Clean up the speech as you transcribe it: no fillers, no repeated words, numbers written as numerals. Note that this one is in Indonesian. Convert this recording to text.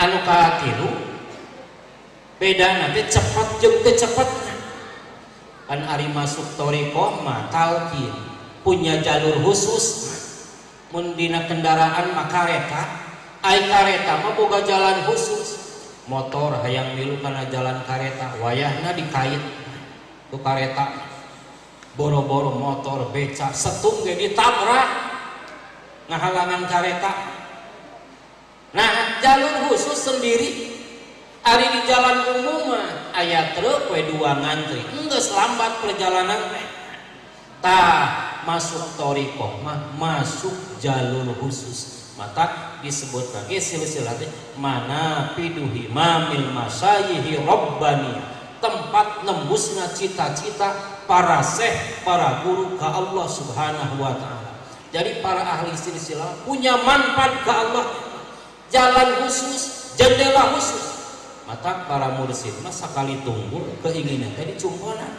anu katilu beda nanti cepat jeung teu cepet kan ari masuk thariqah mah talqin punya jalur khusus mun dina kendaraan mah kareta ai kareta mah boga jalan khusus motor hayang milu kana jalan kareta wayahna dikait tu kareta boro-boro motor beca setung ge ditabrak ngahalangan kareta. Nah jalur khusus sendiri ari di jalan umum mah aya truk we dua ngantri geus lambat perjalanan tah masuk thariqah mah masuk jalur khusus mata disebut lagi silsilah mana piduhi mamil masyayihi rabbani tempat nembusna cita-cita para syekh para guru ka Allah subhanahu wa ta'ala. Jadi para ahli silsilah punya manfaat ke Allah, jalan khusus, jendela khusus. Mata para mursyid mah sakali tunggul keinginan tadi cumponan